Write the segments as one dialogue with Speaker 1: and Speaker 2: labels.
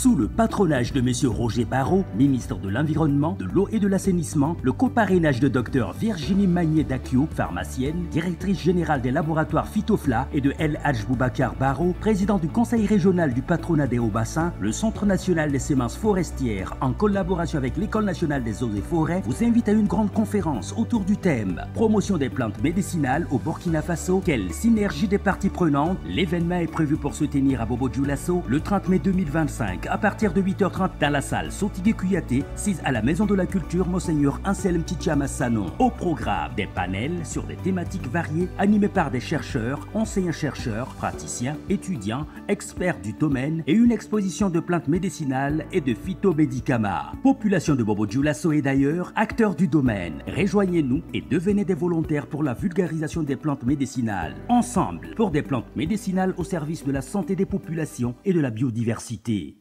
Speaker 1: Sous le patronage de M. Roger Barrault, ministre de l'Environnement, de l'Eau et de l'Assainissement, le coparrainage de Dr Virginie Magnier-Dacchio, pharmacienne, directrice générale des laboratoires Phytofla, et de El Hadj Boubacar Barrault, président du conseil régional du patronat des Hauts-Bassins, le Centre national des semences forestières, en collaboration avec l'École nationale des eaux et forêts, vous invite à une grande conférence autour du thème « Promotion des plantes médicinales au Burkina Faso, quelle synergie des parties prenantes ?» L'événement est prévu pour se tenir à Bobo-Dioulasso le 30 mai 2025 à partir de 8h30 dans la salle Sotigui Kouyaté, 6 à la Maison de la Culture Monseigneur Anselme Tchama Sanon. Au programme, des panels sur des thématiques variées animés par des chercheurs, enseignants-chercheurs, praticiens, étudiants, experts du domaine et une exposition de plantes médicinales et de phytomédicaments. Population de Bobo-Dioulasso et d'ailleurs, acteurs du domaine, rejoignez-nous et devenez des volontaires pour la vulgarisation des plantes médicinales. Ensemble, pour des plantes médicinales au service de la santé des populations et de la biodiversité.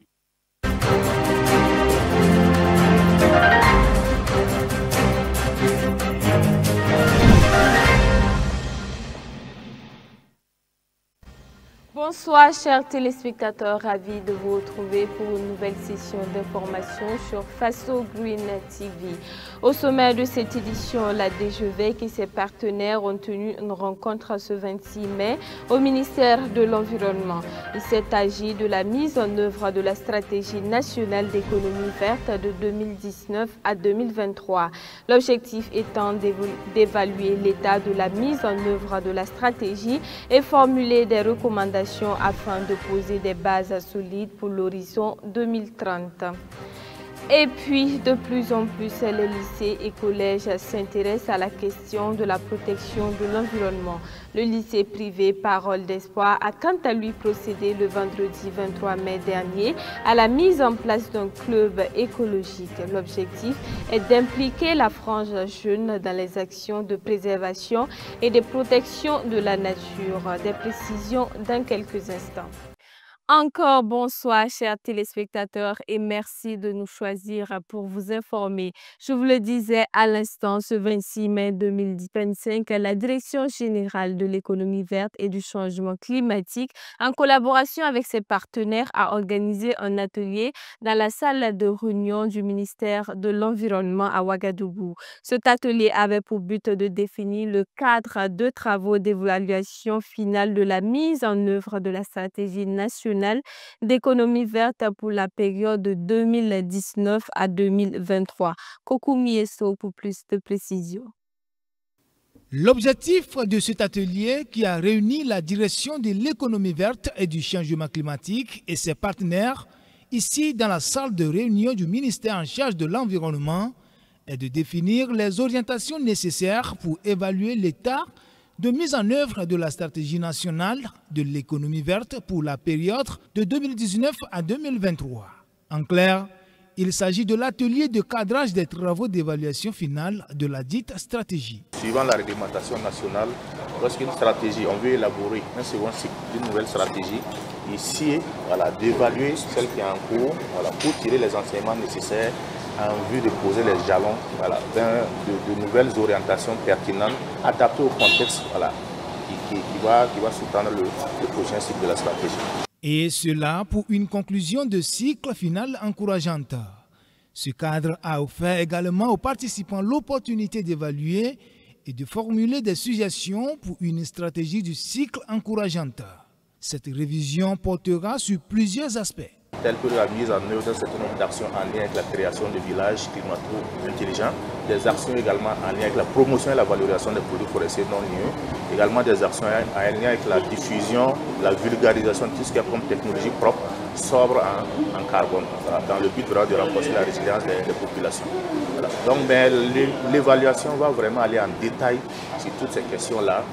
Speaker 2: Bonsoir chers téléspectateurs, ravis de vous retrouver pour une nouvelle session d'information sur Faso Green TV. Au sommet de cette édition, la DGVEC et ses partenaires ont tenu une rencontre ce 26 mai au ministère de l'Environnement. Il s'est agi de la mise en œuvre de la stratégie nationale d'économie verte de 2019 à 2023. L'objectif étant d'évaluer l'état de la mise en œuvre de la stratégie et formuler des recommandations afin de poser des bases solides pour l'horizon 2030. Et puis, de plus en plus, les lycées et collèges s'intéressent à la question de la protection de l'environnement. Le lycée privé Parole d'Espoir a quant à lui procédé le vendredi 23 mai dernier à la mise en place d'un club écologique. L'objectif est d'impliquer la frange jeune dans les actions de préservation et de protection de la nature. Des précisions dans quelques instants. Encore bonsoir chers téléspectateurs et merci de nous choisir pour vous informer. Je vous le disais à l'instant, ce 26 mai 2025, la Direction générale de l'économie verte et du changement climatique, en collaboration avec ses partenaires, a organisé un atelier dans la salle de réunion du ministère de l'Environnement à Ouagadougou. Cet atelier avait pour but de définir le cadre de travaux d'évaluation finale de la mise en œuvre de la stratégie nationale d'économie verte pour la période de 2019 à 2023. Kokou Mieso pour plus de précisions.
Speaker 3: L'objectif de cet atelier qui a réuni la direction de l'économie verte et du changement climatique et ses partenaires ici dans la salle de réunion du ministère en charge de l'environnement est de définir les orientations nécessaires pour évaluer l'état de mise en œuvre de la stratégie nationale de l'économie verte pour la période de 2019 à 2023. En clair, il s'agit de l'atelier de cadrage des travaux d'évaluation finale de la dite stratégie.
Speaker 4: Suivant la réglementation nationale, lorsqu'une stratégie, on veut élaborer un second cycle d'une nouvelle stratégie, ici, d'évaluer celle qui est en cours pour tirer les enseignements nécessaires en vue de poser les jalons de nouvelles orientations pertinentes adaptées au contexte qui va sous-tendre le prochain cycle de la stratégie.
Speaker 3: Et cela pour une conclusion de cycle final encourageante. Ce cadre a offert également aux participants l'opportunité d'évaluer et de formuler des suggestions pour une stratégie du cycle encourageante. Cette révision portera sur plusieurs aspects,
Speaker 4: telles que la mise en œuvre d'un certain nombre d'actions en lien avec la création de villages climato-intelligents, des actions également en lien avec la promotion et la valorisation des produits forestiers non liés, également des actions en lien avec la diffusion, la vulgarisation de tout ce qui est comme technologie propre, sobre en carbone, dans le but de renforcer la résilience des populations. Donc l'évaluation va vraiment aller en détail sur toutes ces questions-là,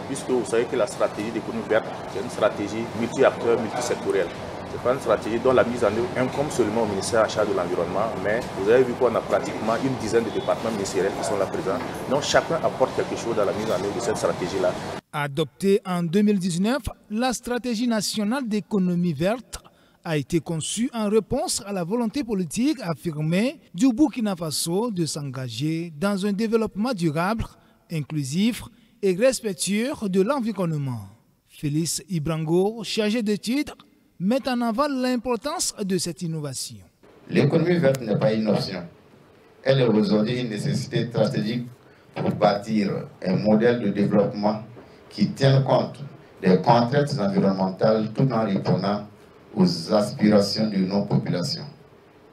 Speaker 4: puisque vous savez que la stratégie d'économie verte, c'est une stratégie multi-acteurs, multisectorielle. Ce n'est pas une stratégie dont la mise en œuvre incombe seulement au ministère en charge de l'environnement, mais vous avez vu qu'on a pratiquement une dizaine de départements ministériels qui sont là présents. Donc chacun apporte quelque chose dans la mise en œuvre de cette stratégie-là.
Speaker 3: Adoptée en 2019, la stratégie nationale d'économie verte a été conçue en réponse à la volonté politique affirmée du Burkina Faso de s'engager dans un développement durable, inclusif et respectueux de l'environnement. Félix Ibrango, chargé d'études mettent en avant l'importance de cette innovation.
Speaker 5: L'économie verte n'est pas une option. Elle est aujourd'hui une nécessité stratégique pour bâtir un modèle de développement qui tienne compte des contraintes environnementales tout en répondant aux aspirations de nos populations.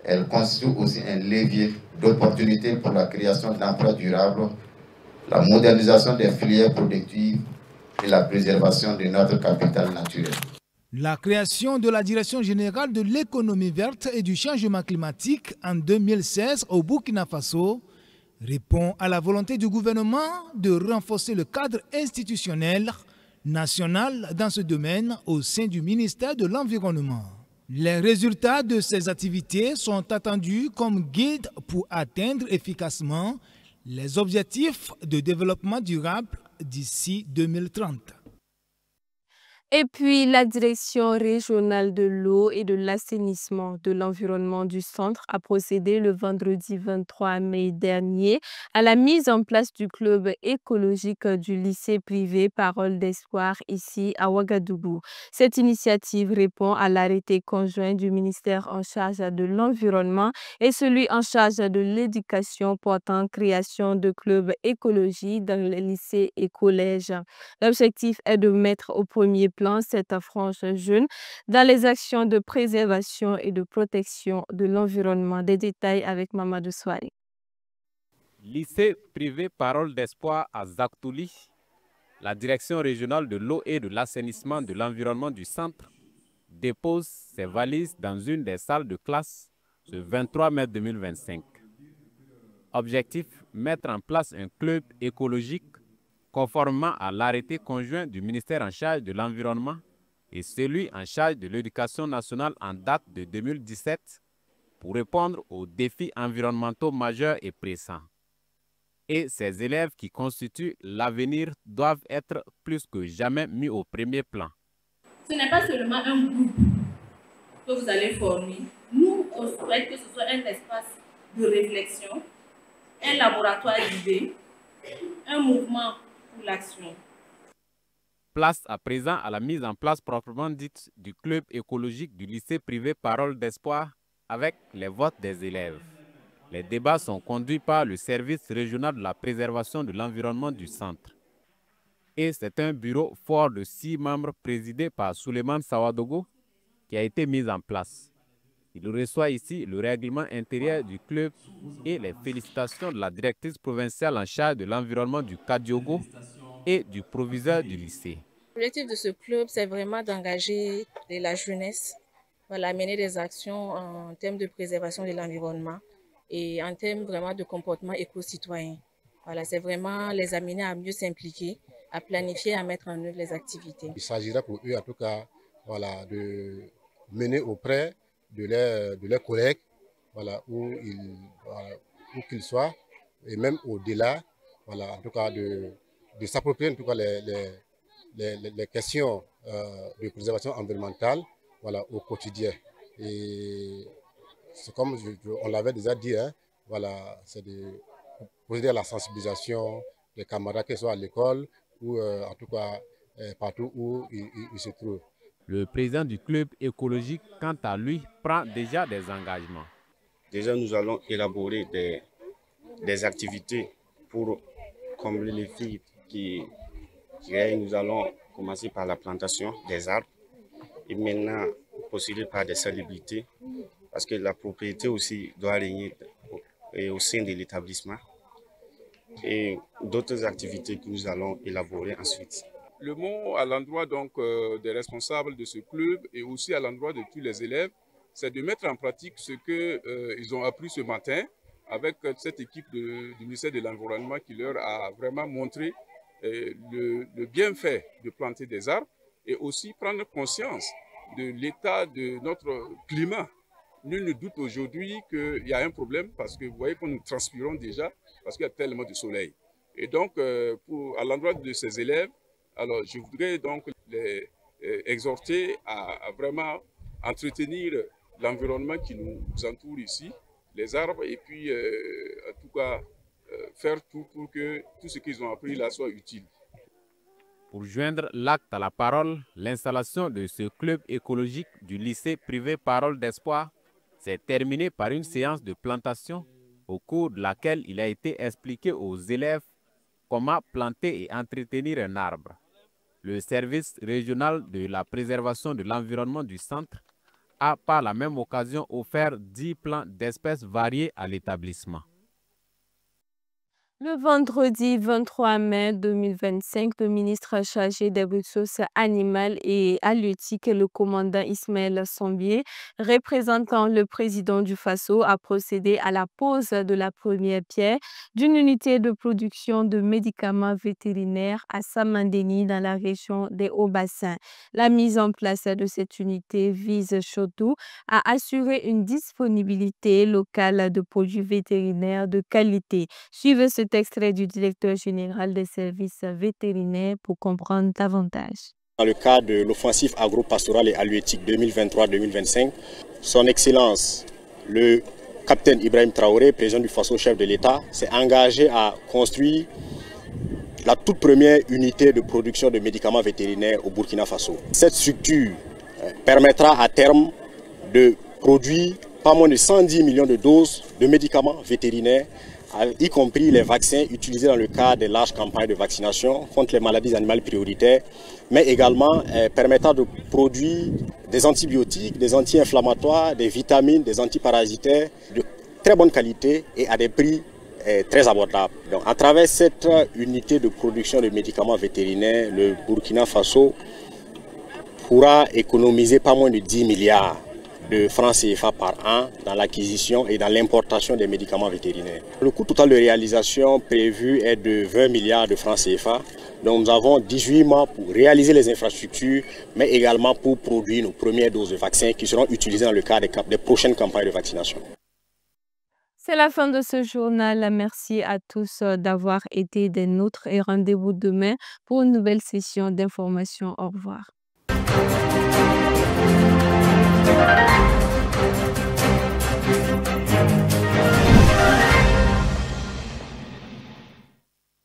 Speaker 5: Elle constitue aussi un levier d'opportunité pour la création d'emplois durables, la modernisation des filières productives et la préservation de notre capital naturel.
Speaker 3: La création de la Direction générale de l'économie verte et du changement climatique en 2016 au Burkina Faso répond à la volonté du gouvernement de renforcer le cadre institutionnel national dans ce domaine au sein du ministère de l'Environnement. Les résultats de ces activités sont attendus comme guide pour atteindre efficacement les objectifs de développement durable d'ici 2030.
Speaker 2: Et puis, la Direction régionale de l'eau et de l'assainissement de l'environnement du centre a procédé le vendredi 23 mai dernier à la mise en place du club écologique du lycée privé Parole d'Espoir ici à Ouagadougou. Cette initiative répond à l'arrêté conjoint du ministère en charge de l'environnement et celui en charge de l'éducation portant création de clubs écologie dans les lycées et collèges. L'objectif est de mettre au premier plan cette frange jeune dans les actions de préservation et de protection de l'environnement. Des détails avec Mamadou Souari.
Speaker 6: Lycée privé Parole d'Espoir à Zaktouli, la direction régionale de l'eau et de l'assainissement de l'environnement du centre dépose ses valises dans une des salles de classe ce 23 mai 2025. Objectif, mettre en place un club écologique conformément à l'arrêté conjoint du ministère en charge de l'environnement et celui en charge de l'éducation nationale en date de 2017 pour répondre aux défis environnementaux majeurs et pressants. Et ces élèves qui constituent l'avenir doivent être plus que jamais mis au premier plan.
Speaker 7: Ce n'est pas seulement un groupe que vous allez former. Nous, on souhaite que ce soit un espace de réflexion, un laboratoire d'idées, un mouvement pour l'action.
Speaker 6: Place à présent à la mise en place proprement dite du club écologique du lycée privé Parole d'Espoir avec les votes des élèves. Les débats sont conduits par le service régional de la préservation de l'environnement du centre. Et c'est un bureau fort de 6 membres présidé par Souleymane Sawadogo qui a été mis en place. Il reçoit ici le règlement intérieur du club et les félicitations de la directrice provinciale en charge de l'environnement du Kadiogo et du proviseur du lycée.
Speaker 7: L'objectif de ce club, c'est vraiment d'engager la jeunesse, mener des actions en termes de préservation de l'environnement et en termes vraiment de comportement éco-citoyen. C'est vraiment les amener à mieux s'impliquer, à planifier, à mettre en œuvre les activités.
Speaker 8: Il s'agira pour eux, en tout cas, de mener auprès de leurs collègues, où qu'ils soient, et même au-delà, en tout cas, de s'approprier en tout cas les questions de préservation environnementale, au quotidien. Et c'est comme on l'avait déjà dit, c'est de procéder à la sensibilisation des camarades, qu'ils soient à l'école ou en tout cas partout où ils se trouvent.
Speaker 6: Le président du club écologique, quant à lui, prend déjà des engagements.
Speaker 9: Déjà, nous allons élaborer des activités pour combler les filles qui règnent. Nous allons commencer par la plantation des arbres et maintenant procéder par des salubrités parce que la propriété aussi doit régner au sein de l'établissement et d'autres activités que nous allons élaborer ensuite.
Speaker 10: Le mot à l'endroit donc des responsables de ce club et aussi à l'endroit de tous les élèves, c'est de mettre en pratique ce qu'ils ont appris ce matin avec cette équipe du ministère de l'Environnement qui leur a vraiment montré le bienfait de planter des arbres et aussi prendre conscience de l'état de notre climat. Nul ne doute aujourd'hui qu'il y a un problème parce que vous voyez que nous transpirons déjà parce qu'il y a tellement de soleil. Et donc, à l'endroit de ces élèves, alors je voudrais donc les exhorter à vraiment entretenir l'environnement qui nous entoure ici, les arbres, et puis en tout cas faire tout pour que tout ce qu'ils ont appris là soit utile.
Speaker 6: Pour joindre l'acte à la parole, l'installation de ce club écologique du lycée privé Parole d'Espoir s'est terminée par une séance de plantation au cours de laquelle il a été expliqué aux élèves comment planter et entretenir un arbre. Le service régional de la préservation de l'environnement du centre a par la même occasion offert 10 plants d'espèces variées à l'établissement.
Speaker 2: Le vendredi 23 mai 2025, le ministre chargé des ressources animales et halieutiques, le commandant Ismaël Sombier, représentant le président du Faso, a procédé à la pose de la première pierre d'une unité de production de médicaments vétérinaires à Samandéni dans la région des Hauts-Bassins. La mise en place de cette unité vise surtout à assurer une disponibilité locale de produits vétérinaires de qualité. Suivez ce extrait du directeur général des services vétérinaires pour comprendre davantage.
Speaker 11: Dans le cadre de l'offensive agro-pastorale et halieutique 2023-2025, son Excellence, le capitaine Ibrahim Traoré, président du Faso, chef de l'État, s'est engagé à construire la toute première unité de production de médicaments vétérinaires au Burkina Faso. Cette structure permettra à terme de produire pas moins de 110 millions de doses de médicaments vétérinaires, y compris les vaccins utilisés dans le cadre des larges campagnes de vaccination contre les maladies animales prioritaires, mais également permettant de produire des antibiotiques, des anti-inflammatoires, des vitamines, des antiparasitaires de très bonne qualité et à des prix très abordables. Donc, à travers cette unité de production de médicaments vétérinaires, le Burkina Faso pourra économiser pas moins de 10 milliards de francs CFA par an dans l'acquisition et dans l'importation des médicaments vétérinaires. Le coût total de réalisation prévu est de 20 milliards de francs CFA. Donc nous avons 18 mois pour réaliser les infrastructures, mais également pour produire nos premières doses de vaccins qui seront utilisées dans le cadre des prochaines campagnes de vaccination.
Speaker 2: C'est la fin de ce journal. Merci à tous d'avoir été des nôtres et rendez-vous demain pour une nouvelle session d'information. Au revoir.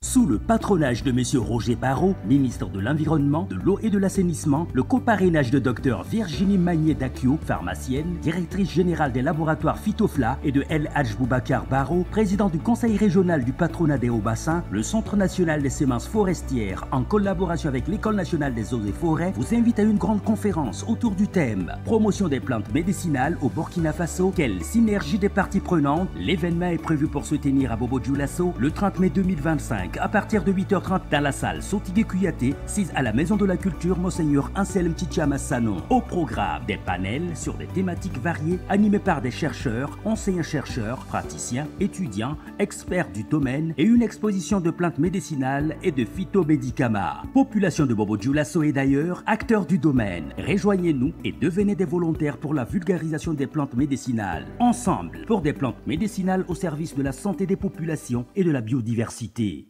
Speaker 1: Sous le patronage de M. Roger Barrault, ministre de l'Environnement, de l'Eau et de l'Assainissement, le coparrainage de Dr Virginie Magné-Dacchio, pharmacienne, directrice générale des laboratoires Phytofla, et de El Hadj Boubacar Barrault, président du conseil régional du patronat des Hauts-Bassins, le Centre national des semences forestières, en collaboration avec l'École nationale des eaux et forêts, vous invite à une grande conférence autour du thème « Promotion des plantes médicinales au Burkina Faso, quelle synergie des parties prenantes ?» L'événement est prévu pour se tenir à Bobo-Dioulasso le 30 mai 2025. À partir de 8h30 dans la salle Sotigui Kouyaté, 6 à la Maison de la Culture Monseigneur Anselme Tchitchama Sanon. Au programme, des panels sur des thématiques variées animés par des chercheurs, enseignants-chercheurs, praticiens, étudiants, experts du domaine et une exposition de plantes médicinales et de phytomédicaments. Population de Bobo-Dioulasso et d'ailleurs, acteurs du domaine. Rejoignez-nous et devenez des volontaires pour la vulgarisation des plantes médicinales. Ensemble, pour des plantes médicinales au service de la santé des populations et de la biodiversité.